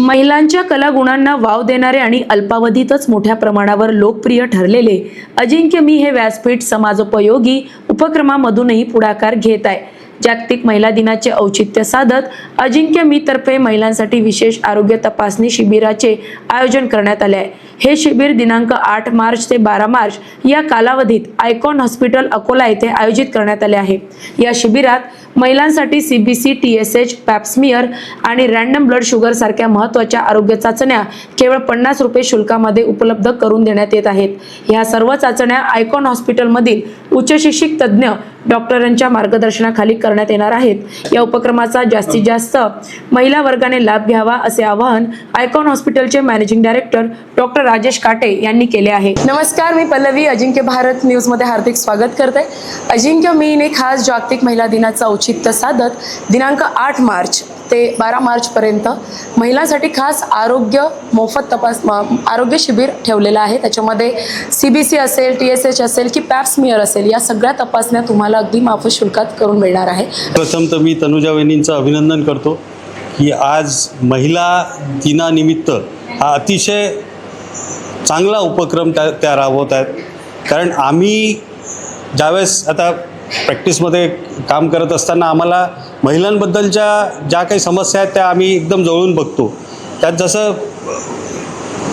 महिलांच्या कलागुणांना वाव देणारे आणि अल्पावधीतच मोठ्या प्रमाणावर लोकप्रिय ठरलेले अजिंक्य मी हे व्यासपीठ समाजोपयोगी उपक्रमामधूनही पुढाकार घेत आहे। जागतिक महिला दिनाचे औचित्य साधत अजिंक्य मी तर्फे महिलांसाठी विशेष आरोग्य तपासणी शिबिराचे आयोजन करण्यात आले आहे। हे शिबिर दिनांक 8 मार्च ते 12 मार्च या कालावधीत आयकॉन हॉस्पिटल अकोला येथे आयोजित करण्यात आले आहे। या शिबिरात महिलांसाठी सीबीसी, टीएसएच, पॅप्समियर आणि रँडम ब्लड शुगर सारख्या महत्त्वाच्या आरोग्य चाचण्या केवळ 50 रुपये शुल्कामध्ये उपलब्ध करून देण्यात येत आहेत। ह्या सर्व चाचण्या आयकॉन हॉस्पिटलमधील उच्चशिक्षित तज्ञ डॉक्टरांच्या मार्गदर्शनाखाली करण्यात येणार आहेत। या उपक्रमाचा जास्तीत जास्त महिला वर्गाने लाभ घ्यावा असे आवाहन आयकॉन हॉस्पिटलचे मॅनेजिंग डायरेक्टर डॉक्टर राजेश काटे यांनी केले आहे। नमस्कार, मी पल्लवी अजिंक्य भारत न्यूज मध्ये हार्दिक स्वागत करते। अजिंक्य मीने खास जागतिक महिला दिनाचं औचित्य साधत दिनांक 8 मार्च ते 12 मार्च पर्यंत महिलांसाठी खास मोफत आरोग्य शिबिर ठेवलेलं आहे। त्याच्यामध्ये सीबीसी असेल, टीएसएच असेल की पॅप्समियर असेल, या सगळ्या तपासण्या तुम्हाला अगदी माफक शुल्कात करून मिळणार आहे। प्रथम तर मी तनुजा वहिनींचं अभिनंदन करतो की आज महिला दिनानिमित्त हा अतिशय चांगला उपक्रम त्या राबवत आहेत। कारण आम्ही ज्यावेळेस आता प्रॅक्टिसमध्ये काम करत असताना आम्हाला महिलांबद्दलच्या ज्या काही समस्या आहेत त्या आम्ही एकदम जवळून बघतो। त्यात जसं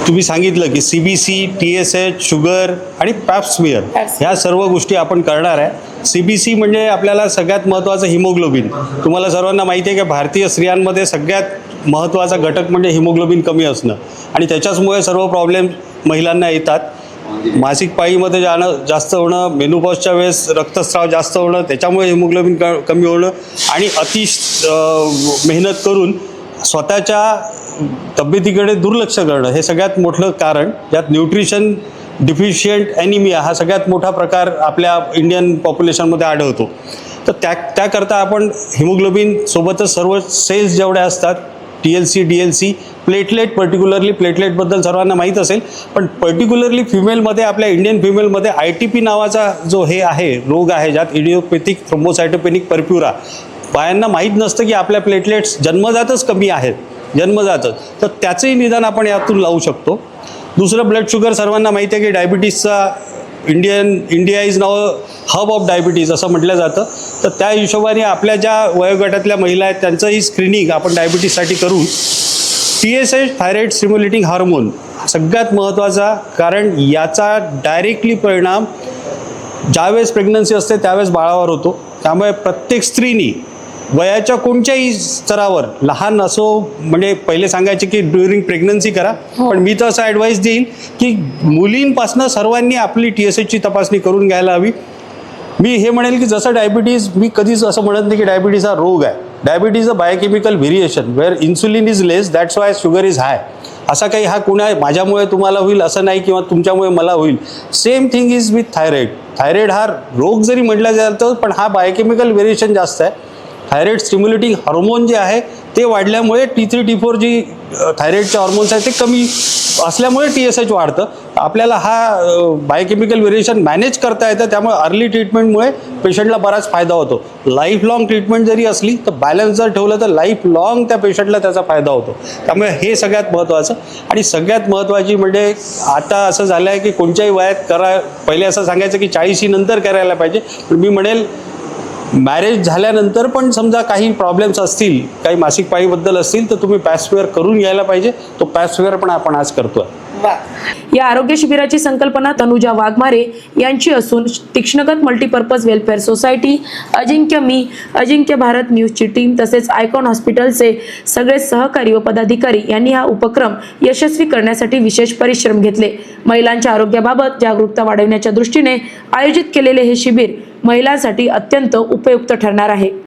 तुम्ही सांगितलं की सीबीसी, टीएसएच, शुगर आणि पॅप्समियर ह्या सर्व गोष्टी आपण करणार आहे। सीबीसी म्हणजे आपल्याला सगळ्यात महत्त्वाचं हिमोग्लोबिन। तुम्हाला सर्वांना माहिती आहे की भारतीय स्त्रियांमध्ये सगळ्यात महत्त्वाचा घटक म्हणजे हिमोग्लोबिन कमी असणं आणि त्याच्याचमुळे सर्व प्रॉब्लेम महिलांना येतात। मासिक पाळीमध्ये जास्त होणं, मेनोपॉजच्या वेळेस रक्तस्राव जास्त होणं, त्याच्यामुळे हिमोग्लोबिन कमी होणं आणि मेहनत करून स्वतःच्या तब्येतीकडे दुर्लक्ष करणं हे सगळ्यात मोठं कारण। यात न्यूट्रिशन डिफिशियंट ॲनिमिया हा सगळ्यात मोठा प्रकार आपल्या इंडियन पॉप्युलेशनमध्ये आढळतो। तर त्याकरता आपण हिमोग्लोबिन सोबतच सर्व सेल्स जेवढ्या असतात, TLC, DLC, प्लेटलेट, पर्टिक्युलरली प्लेटलेटबद्दल सर्वांना माहीत असेल, पण पर्टिक्युलरली फिमेलमध्ये, आपल्या इंडियन फिमेलमध्ये ITP नावाचा जो रोग आहे, ज्यात इडिओपॅथिक थ्रोम्बोसायटोपेनिक परप्युरा, बायांना माहीत नसतं की आपल्या प्लेटलेट्स जन्मजातच कमी आहेत, तर त्याचंही निदान आपण यातून लावू शकतो। दुसरं, ब्लड शुगर सर्वांना माहिती आहे की डायबिटीसचा India is now hub of diabetes असं म्हटलं जातं। तर त्या हिशोबाने आपल्या ज्या वयोगटातल्या महिला आहेत त्यांचंही स्क्रीनिंग आपण डायबिटीससाठी करू। TSH, थायरॉइड स्टिम्युलेटिंग हार्मोन सगळ्यात महत्त्वाचा, कारण याचा डायरेक्टली परिणाम ज्यावेळेस प्रेग्नन्सी असते त्यावेळेस बाळावर होतो। त्यामुळे प्रत्येक स्त्रीनी वयाच्या कोणत्याही स्तरावर, लहान असो, म्हणजे पहिले सांगायचे की ड्युरिंग प्रेग्नन्सी करा, पण मी तर असं ॲडवाईस देईल की मुलींपासून सर्वांनी आपली TSHची तपासणी करून घ्यायला हवी। मी हे म्हणेल की जसं डायबिटीज, मी कधीच असं म्हणत नाही की डायबिटीज हा रोग आहे। Diabetes a biochemical variation where insulin is less, that's why sugar is high. असा काही हा माझ्यामुळे तुम्हाला होईल असं नाही किंवा तुमच्यामुळे मला होईल। Same thing is with thyroid. Thyroid हा रोग जरी म्हटला जातो, पण हा बायोकेमिकल व्हेरिएशन जास्त आहे। थायरॉइड स्टिम्युलेटिंग हार्मोन जे आहे ते वाढल्यामुळे T3, T4 जी थायरॉइडचे हॉर्मोन्स आहेत ते कमी असल्यामुळे TSH वाढतं। आपल्याला हा बायोकेमिकल व्हेरिएशन मॅनेज करता येतं, त्यामुळे अर्ली ट्रीटमेंटमुळे पेशंटला बराच फायदा होतो। लाईफ लॉंग ट्रीटमेंट जरी असली तर बॅलन्स जर ठेवलं तर लाईफ लॉंग त्या पेशंटला त्याचा फायदा होतो। त्यामुळे हे सगळ्यात महत्त्वाचं। आणि सगळ्यात महत्त्वाची म्हणजे आता असं झालं आहे की कोणत्याही वयात पहिले असं सांगायचं की 40 नंतर करायला पाहिजे, पण मी म्हणेल मॅरेज झाल्यानंतर पण समजा काही प्रॉब्लेम्स असतील, काही मासिक पाळीबद्दल असतील, तर तुम्ही पॅप्समियर करून घ्यायला पाहिजे। तो पॅप्समियर पण आपण आज करतोय। या आरोग्य शिबिराची संकल्पना तनुजा वाघमारे यांची असून तीक्ष्णगत मल्टीपर्पज वेलफेअर सोसायटी, अजिंक्य भारत न्यूजची टीम तसेच आयकॉन हॉस्पिटलचे सगळे सहकारी व पदाधिकारी यांनी हा उपक्रम यशस्वी करण्यासाठी विशेष परिश्रम घेतले। महिलांच्या आरोग्याबाबत जागरूकता वाढवण्याच्या दृष्टीने आयोजित केलेले हे शिबिर महिलांसाठी अत्यंत उपयुक्त ठरणार आहे।